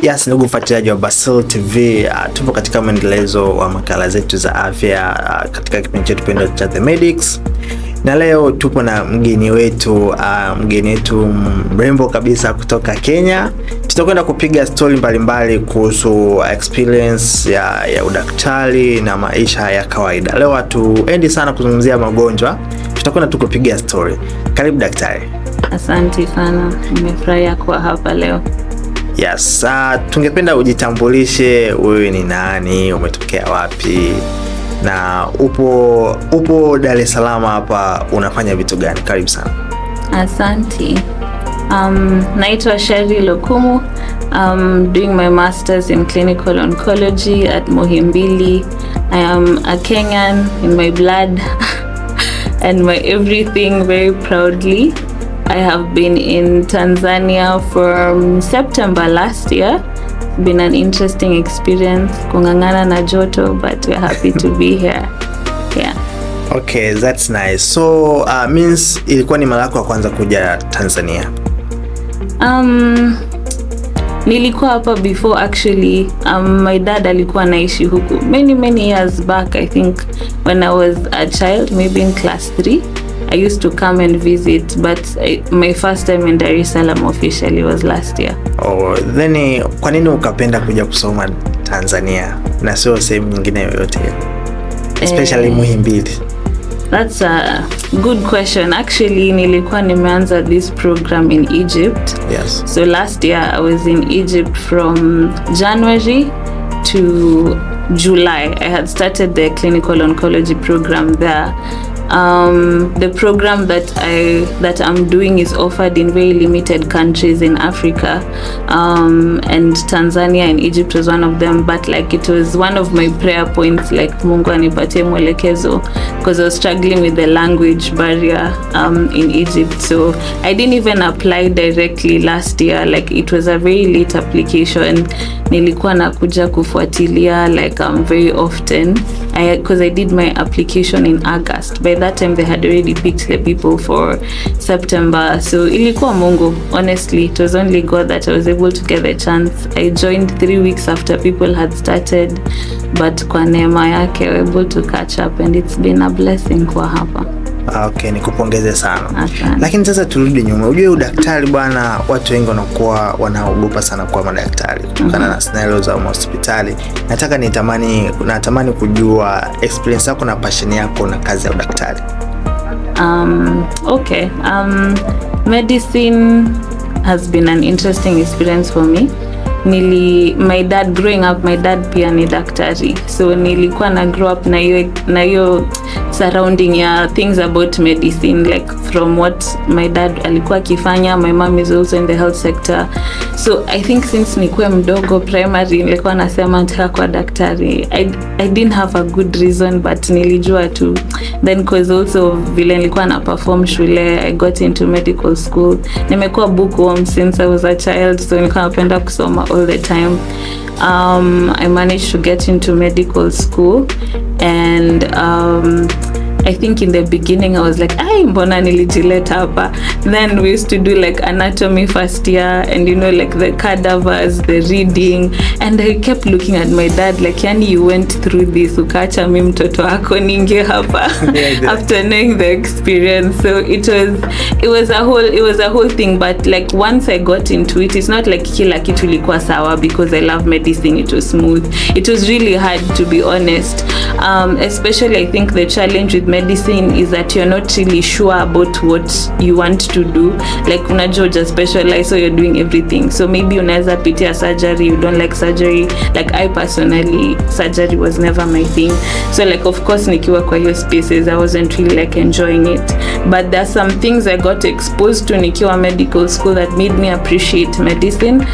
Yes, ndugu mfuatiliaji wa Basil TV, tupo katika mwendelezo wa makala zetu za afya katika kipindi chetu pendwa cha The Medics. Na leo tupo na mgeni wetu mrembo kabisa kutoka Kenya. Tutakwenda kupiga story mbalimbali kuhusu experience ya udaktari na maisha ya kawaida. Leo hatuendi sana kuzungumzia magonjwa, tutakwenda tu kupiga story. Karibu daktari. Asante sana, nimefurahia kuwa hapa leo. Yes, tungependa ujitambulishe, wewe ni nani, umetokea wapi, na upo Dar es Salaam hapa, unafanya vitu gani? Karibu sana. Asante. Naitwa Cheryl Okumu. I'm doing my masters in clinical oncology at Muhimbili. I am a Kenyan in my blood and my everything, very proudly. I have been in Tanzania from September last year. Been an interesting experience. Kungangana na joto, but we're happy to be here. Yeah. Okay, that's nice. So means ilikuwa ni mara yako ya kwanza kuja Tanzania? Nilikuwa hapa before actually. My dad alikuwa anaishi huku many years back. I think when I was a child, maybe in class 3. I used to come and visit, but my first time in Dar es Salaam officially was last year. Oh, then kwa nini ukapenda kuja kusoma Tanzania na sio sehemu nyingine yoyote? Especially Muhimbili. That's a good question. Actually, nilikuwa nimeanza this program in Egypt. Yes. So last year I was in Egypt from January to July. I had started the clinical oncology program there. The program that I'm doing is offered in very limited countries in Africa, and Tanzania and Egypt was one of them. But like it was one of my prayer points, like Mungu anipatie mwelekezo, because I was struggling with the language barrier in Egypt. So I didn't even apply directly last year. Like it was a very late application. Nilikuwa nakuja kufuatilia like very often, because I did my application in August. By that time they had already picked the people for September. So ilikuwa Mungu. Honestly, it was only God that I was able to get the chance. I joined 3 weeks after people had started, but kwa neema yake I was able to catch up, and it's been a blessing kwa hapa. Okay, nikupongeze sana. Asante. Lakini sasa turudi nyuma. Unajua udaktari bwana, watu wengi wanaogopa sana kuwa madaktari kutokana na scenario za hospitali. Natamani kujua experience yako na passion yako na kazi ya udaktari. Okay. Medicine has been an interesting experience for me. Growing up, my dad pia ni daktari, so nilikuwa na grow up na hiyo surrounding ya things about medicine, like from what my dad alikuwa akifanya. My mom is also in the health sector, so I think since nikuwa mdogo primary nilikuwa nasema nataka kuwa daktari. I didn't have a good reason, but nilijua tu. Then cause also vile nilikuwa na perform shule, I got into medical school. Nimekuwa bookworm since I was a child, so nilikuwa napenda kusoma all the time. I managed to get into medical school, and I think in the beginning I was like, mbona nilijileta hapa. Then we used to do like anatomy first year, and like the cadavers, the reading, and I kept looking at my dad like, yani you went through this, ukaacha mimi mtoto wako ninge hapa. After knowing the experience. So it was a whole thing, but like once I got into it, it's not like kila kitu ilikuwa sawa, because I love medicine. It was smooth. It was really hard, to be honest. Especially I think the challenge with medicine is that you're not really sure about what you want to do. Like unajua just specialize, so you're doing everything. So maybe unaweza pitia surgery, you don't like surgery. Like I personally, surgery was never my thing. So like of course nikiwa kwa hiyo spaces I wasn't really like enjoying it. But there's some things I got exposed to nikiwa medical school that made me appreciate medicine.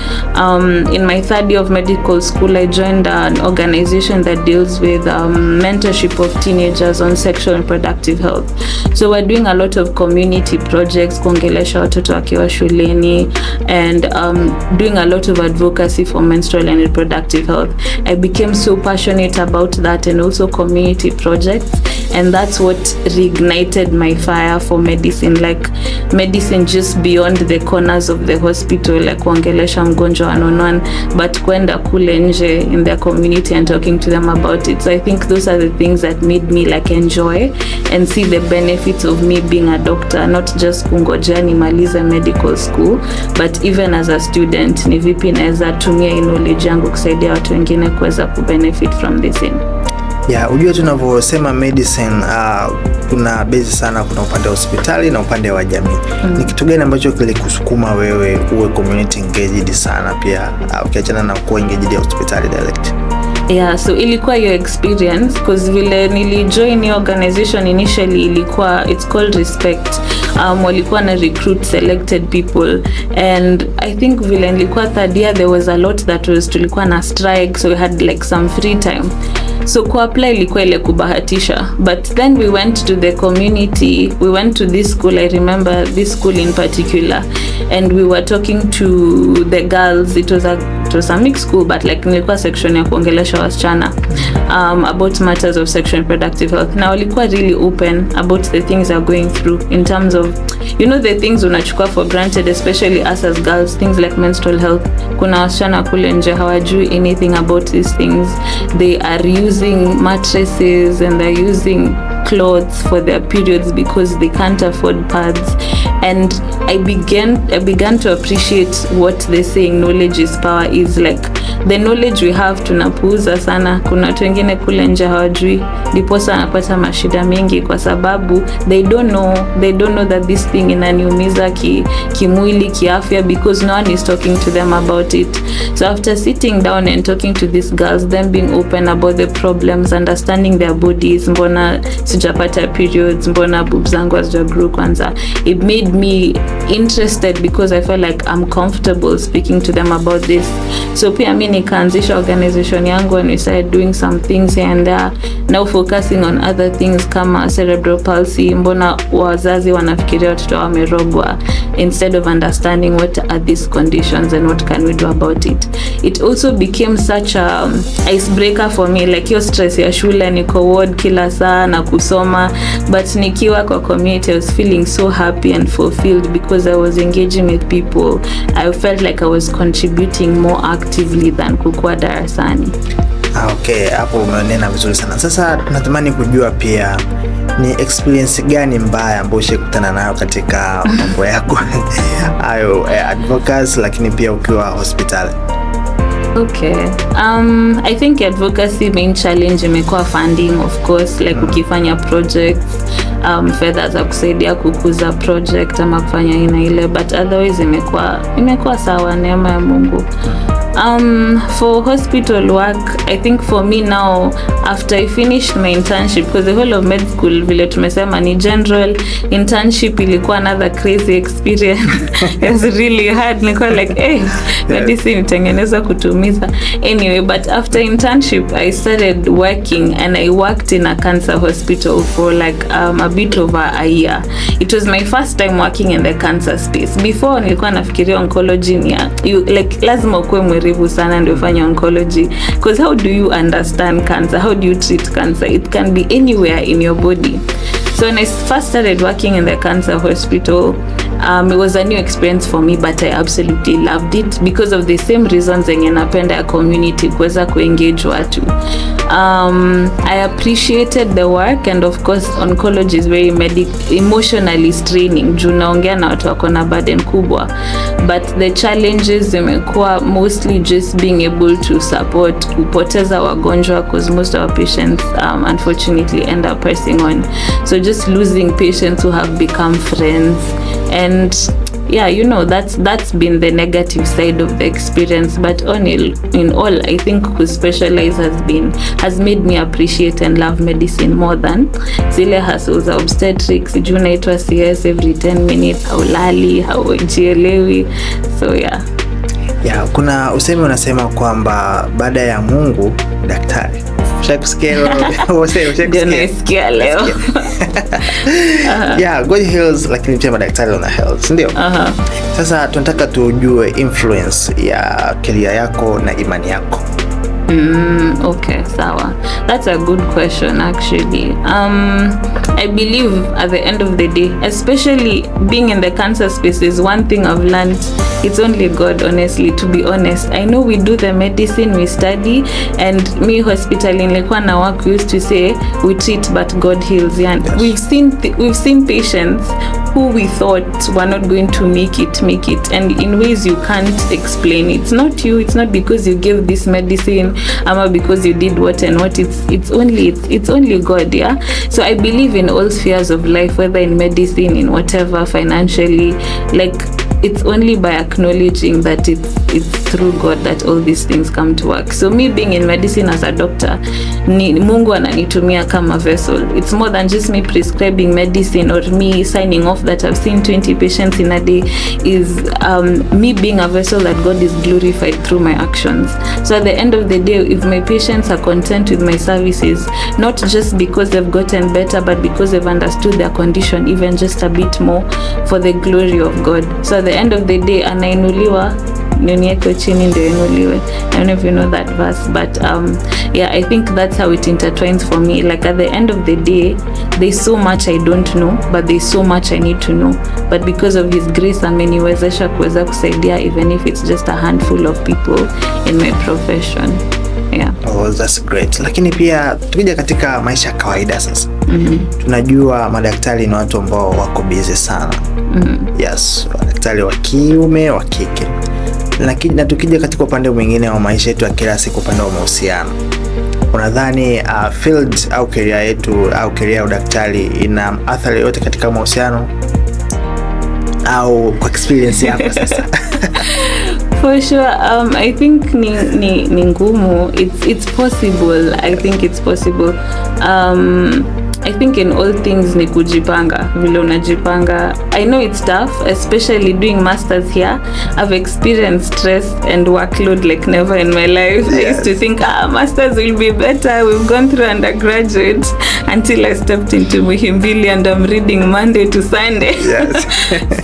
In my third year of medical school, I joined an organization that deals with mentorship of teenagers on sexual and reproductive health. So we're doing a lot of community projects, kuongelesha watoto wakiwa shuleni, and doing a lot of advocacy for menstrual and reproductive health. I became so passionate about that, and also community projects, and that's what reignited my fire for medicine, like medicine just beyond the corners of the hospital, like kuongelesha mgonjwa one-on-one, but kwenda kule nje in their community and talking to them about it. So I think those are the things that made me like enjoy and see the benefits of me being a doctor, not just kungojea nimalize medical school, but even as a student ni vipi naweza tumia knowledge yangu kusaidia watu wengine kuweza kubenefit from this thing. Yeah, unajua tunavyosema medicine kuna base sana, kuna upande wa hospitali na upande wa jamii. Ni kitu gani ambacho kilikusukuma wewe uwe community engaged sana pia ukiachana na kuwa engaged hospitali direct? Yeah, so ilikuwa your experience, because vile nilijoin your organization initially ilikuwa, it's called Respect. Walikuwa na recruit selected people, and I think vile nilikuwa third year there was a lot that was, tulikuwa na strike, so we had like some free time. So ku-apply ilikuwa ile kubahatisha, but then we went to the community, we went to this school, I remember this school in particular, and we were talking to the girls. It was a mixed school, but like nilikuwa section ya kuongelesha wasichana about matters of sexual and reproductive health. Now walikuwa really open about the things they're going through in terms of, you know, the things unachukua for granted, especially us as girls, things like menstrual health. Kuna wasichana kule nje hawajui anything about these things. They are using mattresses and they're using clothes for their periods because they can't afford pads. And I began to appreciate what they saying knowledge is power is. Like the knowledge we have tunapuuza sana. Kuna watu wengine kule nje hawajui, ndiposa anapata mashida mingi kwa sababu they don't know that this thing inaniumiza kimwili, kiafya, because no one is talking to them about it. So after sitting down and talking to these girls, them being open about the problems, understanding their bodies, mbona sijapata periods, mbona boobs zangu hazijagrow kwanza, it made me interested because I felt like I'm comfortable speaking to them about this. So pia mimi nikaanzisha organization yangu, and we started doing some things here and there, now focusing on other things kama cerebral palsy, mbona wazazi wanafikiria watoto wamerogwa, instead of understanding what are these conditions and what can we do about it. It also became such a icebreaker for me, like your stress ya shule, niko ward kila saa na kusoma, but nikiwa kwa community I was feeling so happy and fulfilled because I was engaging with people. I felt like I was contributing more actively than kukua darasani. Okay, hapo umenena vizuri sana. Sasa tunatamani kujua pia ni experience gani mbaya ambayo ushakutana nayo katika mambo yako hayo advocacy, lakini pia ukiwa hospitali? Okay. I think advocacy main challenge imekuwa funding, of course, like ukifanya projects, fedha za kusaidia kukuza project ama kufanya ina ile, but otherwise imekuwa sawa, neema ya Mungu. For hospital work, I think for me now, after I finished my internship, because the whole of med school vile tumesema ni general, internship ilikuwa another crazy experience. It was really hard. Nilikuwa like, hey, medicine itengeneza kutumiza. Anyway, but after internship, I started working, and I worked in a cancer hospital for like a bit over a year. It was my first time working in the cancer space. Before nilikuwa nafikiria oncology ni like lazima ukue mwerevu sana ndio ufanye oncology, because how do you understand cancer, how do you treat cancer? It can be anywhere in your body. So when I first started working in the cancer hospital, it was a new experience for me, but I absolutely loved it because of the same reasons zenye napenda ya community, kuweza kuengage watu. I appreciated the work, and of course oncology is very emotionally straining juu naongea na watu wako na burden kubwa, but the challenges zimekuwa mostly just being able to support kupoteza wagonjwa, because most of our patients unfortunately end up passing on. So just losing patients who have become friends, and yeah, you know, that's been the negative side of the experience, but in all I think who specialize has made me appreciate and love medicine more than zile hustles za obstetrics, juu naitwa CS every 10 minutes, haulali, haujielewi. So yeah, kuna usemi unasema kwamba baada ya Mungu daktari. Ushakusikia Ndio naisikia leo. Yeah, God heals, lakini pia madaktari wana health, ndio? Sasa tunataka tujue influence ya career yako na imani yako. Okay, sawa. That's a good question actually. I believe at the end of the day, especially being in the cancer space, is one thing I've learned. It's only God, honestly, to be honest. I know we do the medicine, we study, and me hospital in Lekwana work, we used to say we treat but God heals. Yeah. Yes. We've seen patients who we thought were not going to make it, and in ways you can't explain. It's not you, it's not because you gave this medicine, ama because you did what and what. It's only God. Yeah. So I believe in all spheres of life, whether in medicine, in whatever, financially, like, it's only by acknowledging that it's through God that all these things come to work. So me being in medicine as a doctor, Mungu ananitumia kama vessel. It's more than just me prescribing medicine or me signing off that I've seen 20 patients in a day. Is me being a vessel that God is glorified through my actions. So at the end of the day, if my patients are content with my services, not just because they've gotten better, but because they've understood their condition even just a bit more, for the glory of God. So at the end of the day, anainuliwa nionieko chini ndio inuliwe. I don't know if you know that verse, but yeah, I think that's how it intertwines for me. Like at the end of the day, there's so much I don't know, but there's so much I need to know. But because of His grace, ameniwezesha kuweza kusaidia, even if it's just a handful of people in my profession. Yeah. Oh, that's great. Lakini pia tukija katika maisha ya kawaida sasa, tunajua madaktari ni watu ambao wako busy sana. Yes, madaktari wa kiume, wa kike. Lakini na tukija katika upande mwingine wa maisha yetu ya kila siku, upande wa mahusiano, unadhani field au career yetu au career ya udaktari ina athari yote katika mahusiano, au kwa experience yako sasa? For sure, I think ni ngumu. It's possible. I think it's possible. I think in all things ni kujipanga, vile unajipanga. I know it's tough, especially doing masters here. I've experienced stress and workload like never in my life. Yes. I used to think, masters will be better. We've gone through undergraduate, until I stepped into Muhimbili and I'm reading Monday to Sunday. Yes.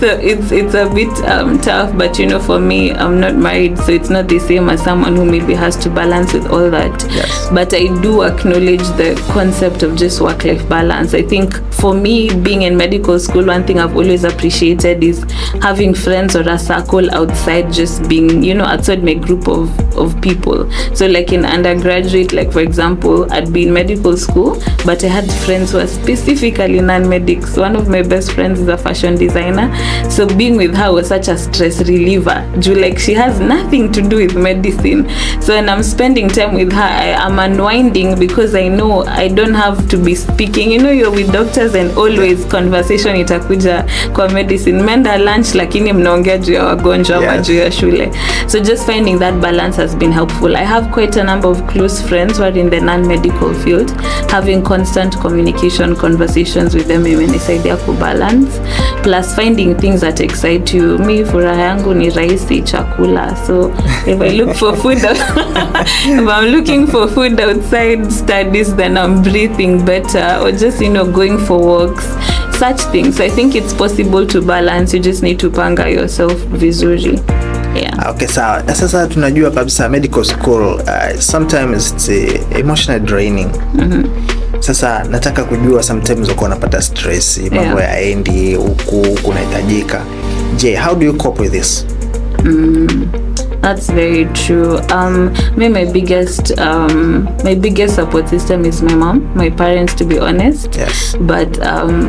So it's a bit tough, but you know, for me, I'm not married, so it's not the same as someone who maybe has to balance with all that. Yes. But I do acknowledge the concept of just work-life balance. I think for me, being in medical school, one thing I've always appreciated is having friends or a circle outside, just being, you know, outside my group of people. So like in undergraduate, like for example, I'd be in medical school, but I had friends who are specifically non-medics. One of my best friends is a fashion designer. So being with her was such a stress reliever. Like she has nothing to do with medicine. So when I'm spending time with her, I am unwinding, because I know I don't have to be speaking. You know, you're with doctors and always conversation itakuja kwa medicine. Menda lunch lakini mnaongea juu ya wagonjwa ama juu ya shule. So just finding that balance has been helpful. I have quite a number of close friends who are in the non-medical field. Having constant communication, conversations with them imenisaidia kubalance. Plus finding things that excite you. Me, furaha yangu ni rahisi, chakula. So if I look for food, if I'm looking for food outside studies, then I'm breathing better, or just, you know, going for walks, such things. I think it's possible to balance. You just need to panga yourself vizuri. Yeah. Okay, sawa. Sasa tunajua kabisa medical school sometimes it's emotional draining. Sasa nataka kujua, sometimes uko unapata stress, mambo yaendi huku kunahitajika. Je, how do you cope with this? That's very true. My biggest support system is my mom, my parents, to be honest. Yes. But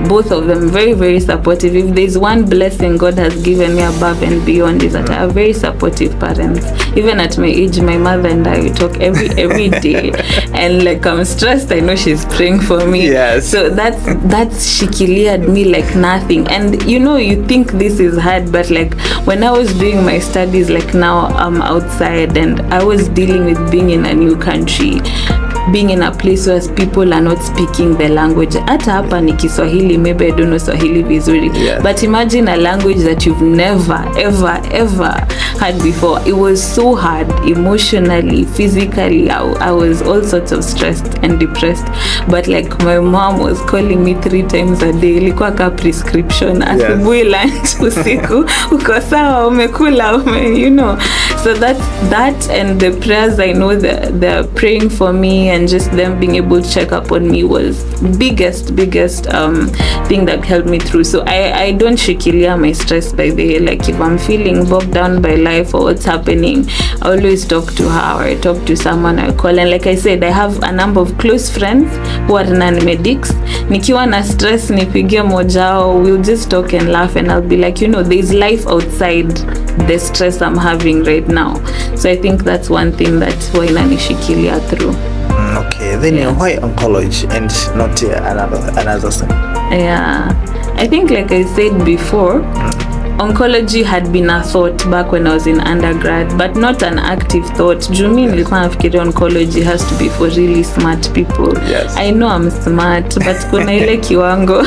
both of them very, very supportive. If there's one blessing God has given me above and beyond, is that I have very supportive parents. Even at my age, my mother and I talk every day, and like I'm stressed, I know she's praying for me. Yes. So that's she cleared me like nothing. And you know, you think this is hard, but like when I was doing my studies, like now I'm outside and I was dealing with being in a new country, being in a place where people are not speaking the language. Hata hapa ni Kiswahili, maybe I don't know Swahili vizuri, but imagine a language that you've never ever had before. It was so hard emotionally, physically. I was all sorts of stressed and depressed, but like my mom was calling me 3 times a day. Ilikuwa ka prescription, asubuhi, lunch, usiku, uko sawa, umekula, you know. So that and the prayers, I know that they're praying for me, and just them being able to check up on me was biggest thing that helped me through. So I don't shikilia my stress by the way. Like if I'm feeling bogged down by life or what's happening, I always talk to her, or I talk to someone, I call. And like I said, I have a number of close friends who are non-medics. Nikiwa na stress, nipigie mojao, we'll just talk and laugh, and I'll be like, you know, there's life outside the stress I'm having right now. So I think that's one thing that huwa inanishikilia through. Okay, then why oncology and not another thing? Yeah, I think like I said before, oncology had been a thought back when I was in undergrad, but not an active thought. Jumi nilikuwa nafikiria oncology has to be for really smart people. Yes. I know I'm smart, but kuna ile kiwango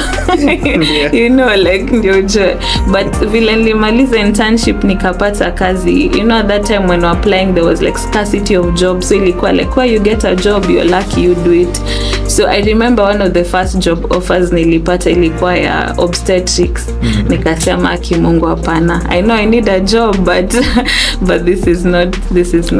you know, like ndio je. But vile nilimaliza internship nikapata kazi, you know, at that time when we were applying there was like scarcity of jobs, so ilikuwa like where you get a job you're lucky you do it. So I remember one of the first job offers nilipata ilikuwa ya obstetrics. Nikasema aki Mungu hapana, I know I need a job, but this is not this is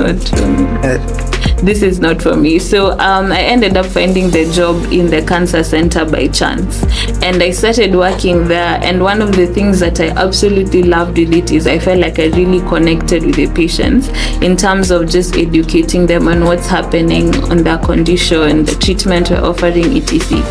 not for me. So I ended up finding the job in the cancer center by chance, and I started working there. And one of the things that I absolutely loved with it is I felt like I really connected with the patients in terms of just educating them on what's happening on their condition, the treatment we're offering, etc.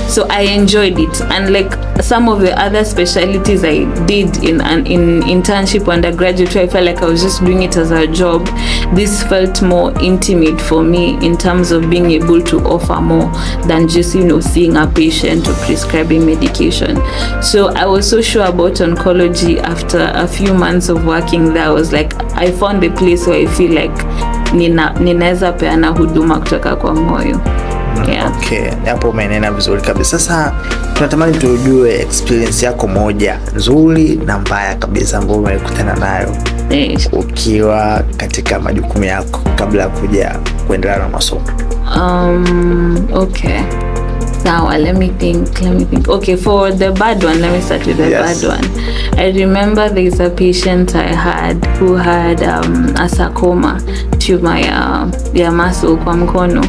So I enjoyed it. And like some of the other specialties I did in internship undergraduate, I felt like I was just doing it as a job. This felt more intimate for me in terms of being able to offer more than just, you know, seeing a patient or prescribing medication. So I was so sure about oncology after a few months of working there. I was like, I found a place where I feel like ninaweza peana huduma kutoka kwa moyo. Yeah. Okay, hapo umenena vizuri kabisa. Sasa tunatamani tujue experience yako moja nzuri na mbaya kabisa ambayo umekutana nayo ukiwa katika majukumu yako kabla ya kuja kuendelea na masomo. Okay. Sawa, let me think. Okay, for the bad one, let me start with the bad one. I remember there's a patient I had who had a sarcoma tumor ya muscle kwa mkono,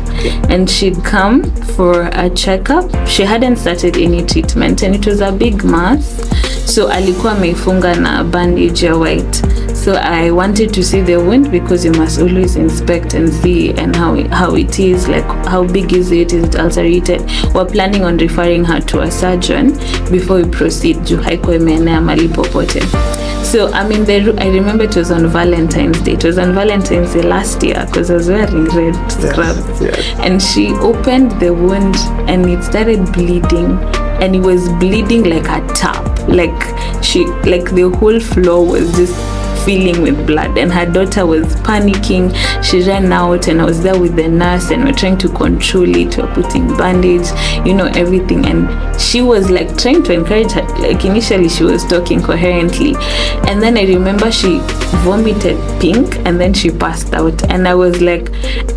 and she'd come for a checkup. She hadn't started any treatment, and it was a big mass, so alikuwa ameifunga na bandage ya white. So I wanted to see the wound because you must always inspect and see and how it is, like how big is it ulcerated. We're planning on referring her to a surgeon before we proceed. Juu haikuwa imeenea mahali popote. So I remember it was on Valentine's Day. It was on Valentine's Day last year because I was wearing red scrubs. Yes. And she opened the wound and it started bleeding, and it was bleeding like a tap. Like the whole floor was just filling with blood, and her daughter was panicking. She ran out, and I was there with the nurse, and we're trying to control it. We're putting bandage, you know, everything. And she was like trying to encourage her. Like initially she was talking coherently, and then I remember she vomited pink, and then she passed out. And I was like,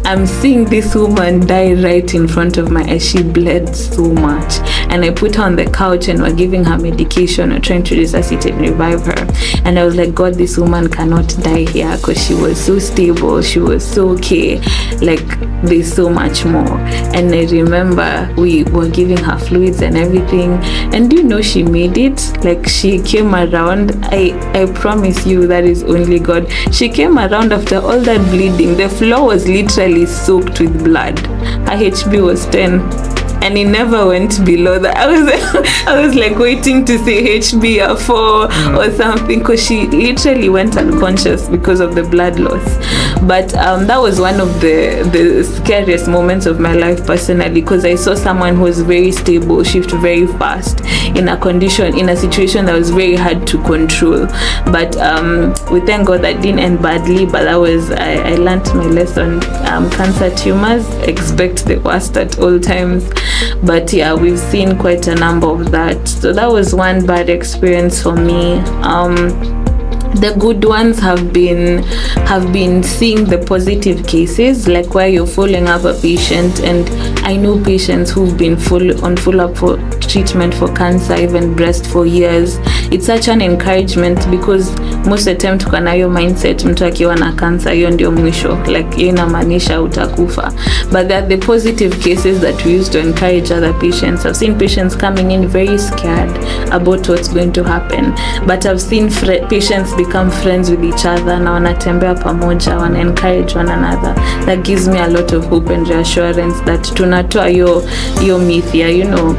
I'm seeing this woman die right in front of my eyes. She bled so much, and I put her on the couch, and we're giving her medication, we're trying to resuscitate and revive her. And I was like, God, this woman cannot die here, because she was so stable, she was so okay. Like there's so much more. And I remember we were giving her fluids and everything, and you know, she made it. Like she came around. I promise you that is only God. She came around after all that bleeding. The floor was literally soaked with blood. Her HB was 10. and it never went below that. I was like waiting to say HbA4 or something, because she literally went unconscious because of the blood loss. But that was one of the scariest moments of my life personally, because I saw someone who was very stable shift very fast in a situation that was very hard to control. But we thank God that didn't end badly, but that was, I learned my lesson. Cancer tumors, expect the worst at all times. But yeah, we've seen quite a number of that. So that was one bad experience for me. The good ones have been seeing the positive cases, like where you're following up a patient, and I know patients who've been on follow-up for treatment for cancer, even breast, for years. It's such an encouragement, because most of the time tuko na hiyo mindset, mtu akiwa na cancer hiyo ndio mwisho, like hiyo inamaanisha utakufa. But there are the positive cases that we use to encourage other patients. I've seen patients coming in very scared about what's going to happen, but I've seen patients become friends with each other na wanatembea pamoja, wana encourage one another. That gives me a lot of hope and reassurance that tunatoa hiyo myth ya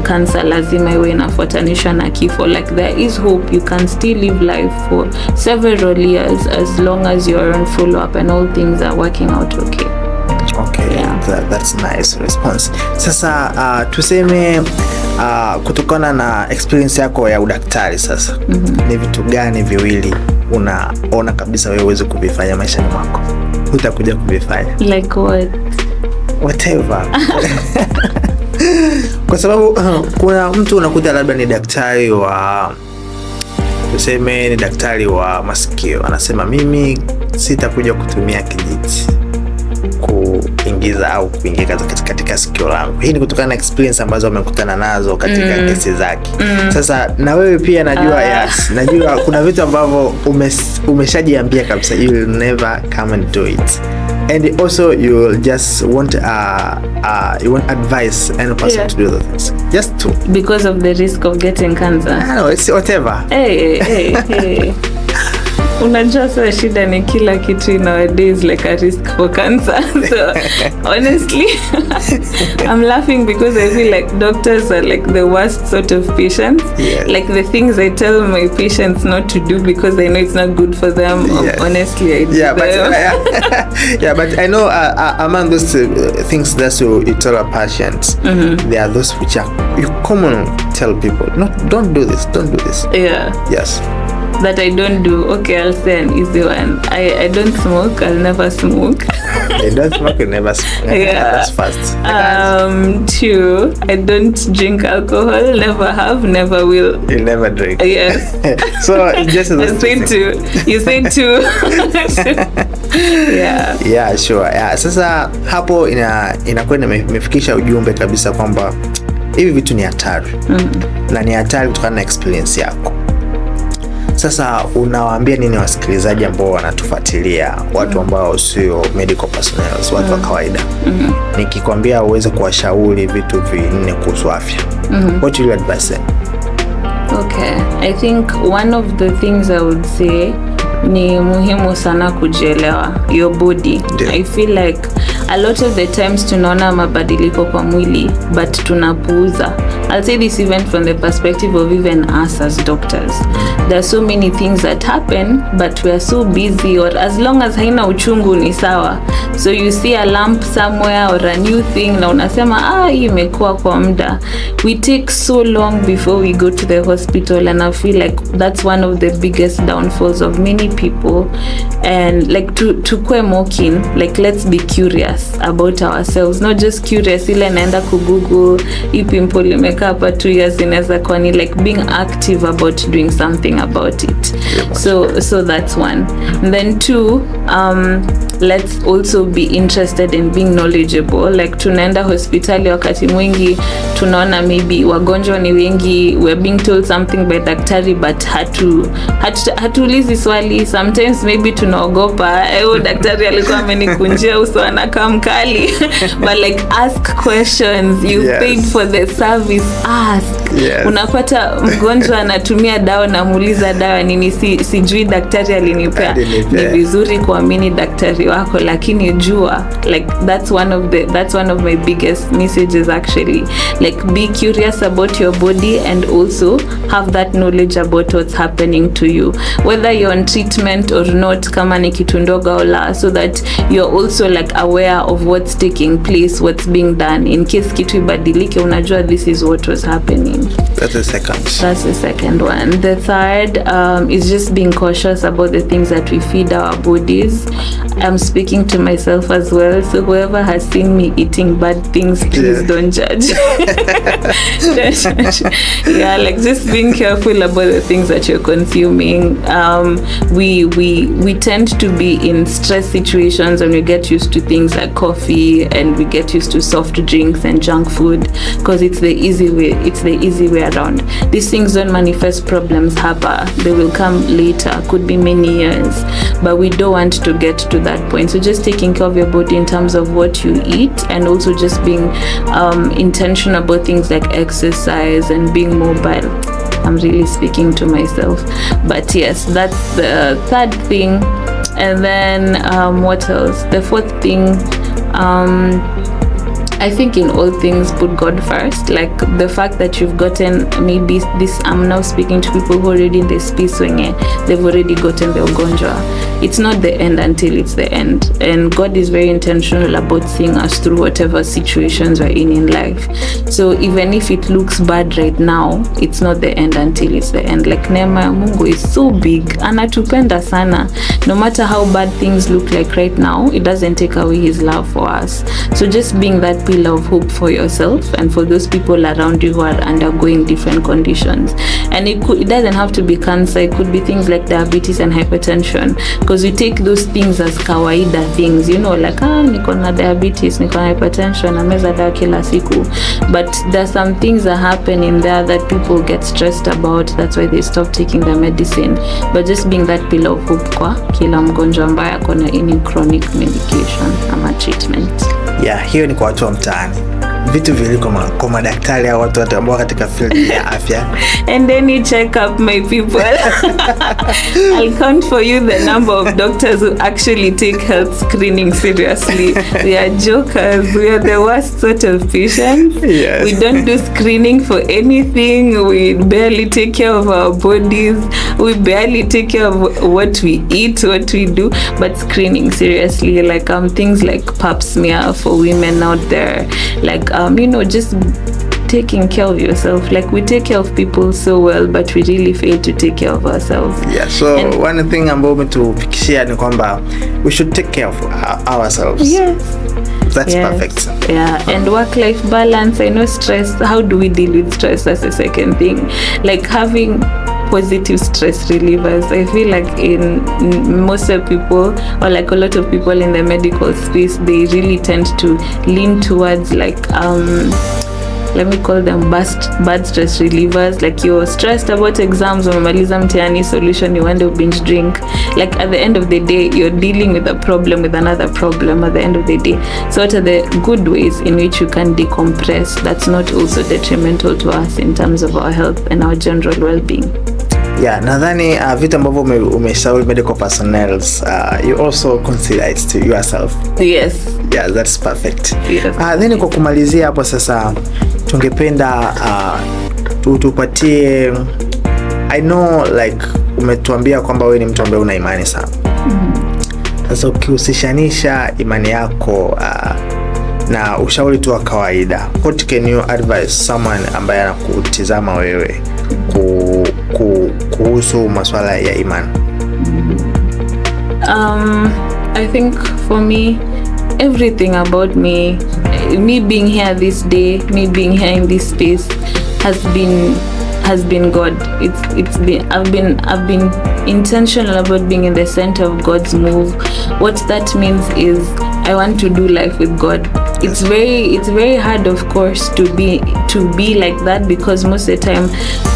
cancer lazima iwe inafuatanishwa na kifo. Like there is hope, you can still live life for several years as long as you're on follow up and all things are working out okay. Okay, yeah. That's nice response. Sasa tuseme kutokana na experience yako ya udaktari sasa, ni vitu gani viwili unaona kabisa wewe uweze kuvifanya maishani mwako utakuja kuvifanya? Like what? Whatever. Kwa sababu kuna mtu unakuta labda ni daktari wa, tuseme ni daktari wa masikio, anasema mimi sitakuja kutumia kijiti kuingiza au kuingia katika sikio langu. Hii ni kutokana na experience ambazo amekutana nazo katika kesi zake. Sasa na wewe pia najua najua kuna vitu ambavyo umeshajiambia kabisa you will never come and do it. And also you will just want you want advice any person to do those things. Just to. Because of the risk of getting cancer. No, it's whatever. Hey. Unajua sasa shida ni kila kitu nowadays like a risk for cancer. So honestly, I'm laughing because I feel like doctors are like the worst sort of patients. Yes. Like the things I tell my patients not to do because I know it's not good for them. Yes. Honestly, I do them. But I know among those things that you tell a patient, there are those which you commonly tell people, don't do this. Yeah. Yes. That I don't do. Okay, I'll say an easy one. I don't smoke. I'll never smoke. You don't smoke, you never smoke. Yeah. That's fast. 2, I don't drink alcohol. Never have, never will. You never drink. Yes. So just I said 2. You said 2. Yeah. Yeah, sure. Yeah. Sasa hapo inakuwa imefikisha ujumbe kabisa kwamba hivi vitu ni hatari. Na ni hatari kutokana na experience yako. Sasa unawaambia nini wasikilizaji ambao wanatufuatilia, watu ambao sio medical personnel, watu wa kawaida? Nikikwambia uweze kuwashauri vitu 4 kuhusu afya, what will you advise them? Okay, I think one of the things I would say ni muhimu sana kujielewa your body. Yeah. I feel like a lot of the times tunaona mabadiliko kwa mwili but tunapuuza. I'll say this even from the perspective of even us as doctors. There are so many things that happen but we are so busy, or as long as haina uchungu ni sawa. So you see a lump somewhere or a new thing na unasema hii imekuwa kwa muda. We take so long before we go to the hospital, and I feel like that's one of the biggest downfalls of many people. And like to kwe more keen, like let's be curious about ourselves, not just curious ile naenda Google hii pimple imekaa hapa 2 years, inaweza kwa ni like being active about doing something about it. So that's one. And then 2, let's also be interested in being knowledgeable. Like tunaenda hospitali wakati mwingi tunaona maybe wagonjwa ni wengi, we're being told something by daktari but hatuulizi swali. Sometimes maybe tunaogopa daktari alikuwa amenikunjia uso anakaa mkali. But like ask questions. You paid for the service, ask. Yes. Unapata mgonjwa anatumia dawa, namuuliza dawa nini, sijui daktari alinipea. Ni vizuri kuamini daktari wako, lakini jua, like that's one of my biggest messages actually, like be curious about your body and also have that knowledge about what's happening to you, whether you're on treatment or not, kama ni kitu ndogo au la, so that you're also like aware of what's taking place, what's being done, in case kitu ibadilike, unajua this is what was happening. That's the second one. The third is just being cautious about the things that we feed our bodies. I'm speaking to myself as well, so whoever has seen me eating bad things, please don't judge. Yeah, like just being careful about the things that you're consuming. We tend to be in stress situations when we get used to things like coffee, and we get used to soft drinks and junk food, because it's the easy way around. These things don't manifest problems hapa, they will come later, could be many years, but we don't want to get to that point. So just taking care of your body in terms of what you eat, and also just being intentional about things like exercise and being mobile. I'm really speaking to myself, but yes, that's the third thing. And then what else? The fourth thing, I think in all things put God first. Like the fact that you've gotten maybe this, I'm now speaking to people who are already in the space wenye they've already gotten the ugonjwa. It's not the end until it's the end, and God is very intentional about seeing us through whatever situations we're in life. So even if it looks bad right now, it's not the end until it's the end. Like neema ya Mungu is so big, anatupenda sana. No matter how bad things look like right now, it doesn't take away his love for us. So just being that pillar of hope for yourself and for those people around you who are undergoing different conditions. And it doesn't have to be cancer, it could be things like diabetes and hypertension, because we take those things as kawaida things, you know, like niko na diabetes, niko na hypertension, nameza dawa kila siku. But there's some things that happen in there that people get stressed about, that's why they stop taking the medicine. But just being that pillar of hope kwa kila mgonjwa ambaye ako na any chronic medication ama treatment. Yeah, hiyo ni kwa watu wa mtaani. Vitu viliko kwa madaktari au watu ambao katika field ya afya. And then you check up my people. I'll count for you the number of doctors who actually take health screening seriously. We are jokers. We are the worst sort of patients. Yes. We don't do screening for anything. We barely take care of our bodies. We barely take care of what we eat, what we do. But screening seriously, like things like pap smear for women out there, like you know, just taking care of yourself. Like we take care of people so well, but we really fail to take care of ourselves. Yeah, so one thing ambayo umetufikishia ni kwamba we should take care of ourselves. Yes. That's perfect. Yeah, and work-life balance. I know stress. How do we deal with stress? That's the second thing. Like having positive stress relievers. I feel like in most of people, or like a lot of people in the medical space, they really tend to lean towards like let me call them bad stress relievers. Like you're stressed about exams, umemaliza mtihani, solution you want to binge drink. Like at the end of the day, you're dealing with a problem with another problem at the end of the day. So what are the good ways in which you can decompress that's not also detrimental to us in terms of our health and our general well-being? Yeah, nadhani vitu ambavyo umeshauri medical personnels, you also consider it to yourself. Yes. Yeah, that's perfect. Yes. Then kwa kumalizia hapo sasa, tungependa tupatie, I know like umetuambia kwamba wewe ni mtu ambaye una imani sana. Sasa ukihusishanisha imani yako na ushauri tu wa kawaida, what can you advise someone ambaye anakutizama wewe kuhusu masuala ya imani? I think for me, everything about me being here this day, me being here in this space has been God. I've been intentional about being in the center of God's move. What that means is I want to do life with God. It's very hard, of course, to be like that, because most of the time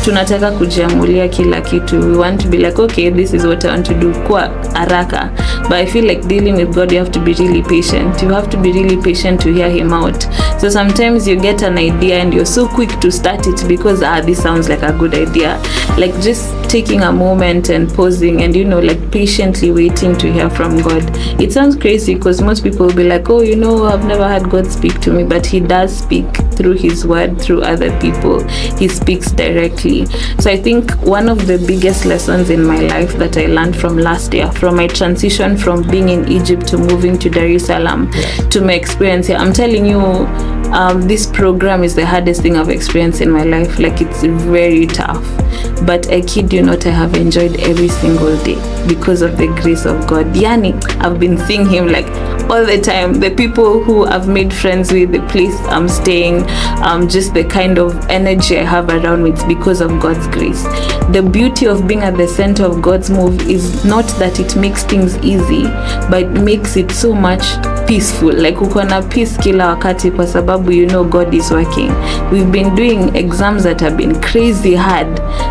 tunataka kujiamulia kila kitu. We want to be like, okay, this is what I want to do kwa haraka. But I feel like dealing with God, you have to be really patient. You have to be really patient to hear him out. So sometimes you get an idea and you're so quick to start it because this sounds like a good idea. Like just taking a moment and pausing and like patiently waiting to hear from God. It sounds crazy because most people will be like, oh, I've never had God speak to me, but he does speak through his word, through other people. He speaks directly. So I think one of the biggest lessons in my life that I learned from last year, from my transition from being in Egypt to moving to Dar es Salaam, to my experience here, I'm telling you, this program is the hardest thing I've experienced in my life. Like, it's very tough, but I kid you not, I have enjoyed every single day because of the grace of God. Yani, I've been seeing him like all the time. The people who I've made friends with, the place I'm staying, just the kind of energy I have around me, it's because of God's grace. The beauty of being at the center of God's move is not that it makes things easy, but it makes it so much peaceful. Like, uko na peace kila wakati kwa sababu God is working. We've been doing exams that have been crazy hard,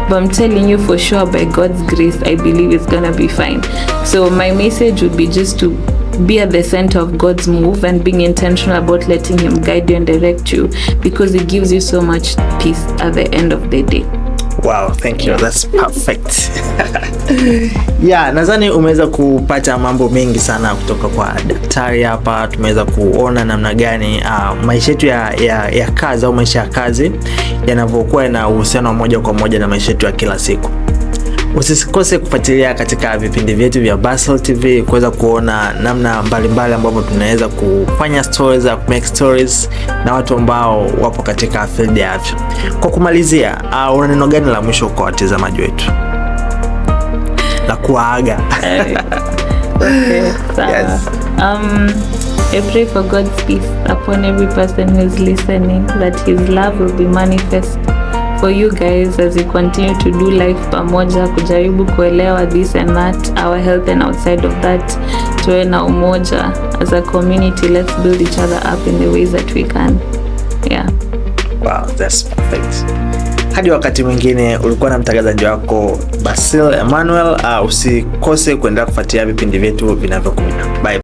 but I'm telling you for sure, by God's grace, I believe it's gonna be fine. So my message would be just to be at the center of God's move and being intentional about letting him guide you and direct you, because it gives you so much peace at the end of the day. Wow, thank you. That's perfect. Yeah, nadhani umeweza kupata mambo mengi sana kutoka kwa daktari hapa. Tumeweza kuona namna gani maisha yetu ya kazi au maisha ya kazi yanavyokuwa na uhusiano moja kwa moja na maisha yetu ya kila siku. Usikose kufuatilia katika vipindi vyetu vya Basel TV kuweza kuona namna mbalimbali ambapo tunaweza kufanya stories, make stories na watu ambao wapo katika field ya afya. Kwa kumalizia, una neno gani la mwisho kwa watazamaji wetu la kuaga? Okay, yes. I pray for God's peace upon every person who is listening, that his love will be manifest for you guys as we continue to do life pamoja, kujaribu kuelewa this and that, our health, and outside of that, tuwe na umoja as a community. Let's build each other up in the ways that we can. Yeah. Wow, that's perfect. Hadi wakati mwingine, ulikuwa na mtangazaji wako Basil Emmanuel. Usikose kuendelea kufuatilia vipindi vyetu vinavyokuja. Bye.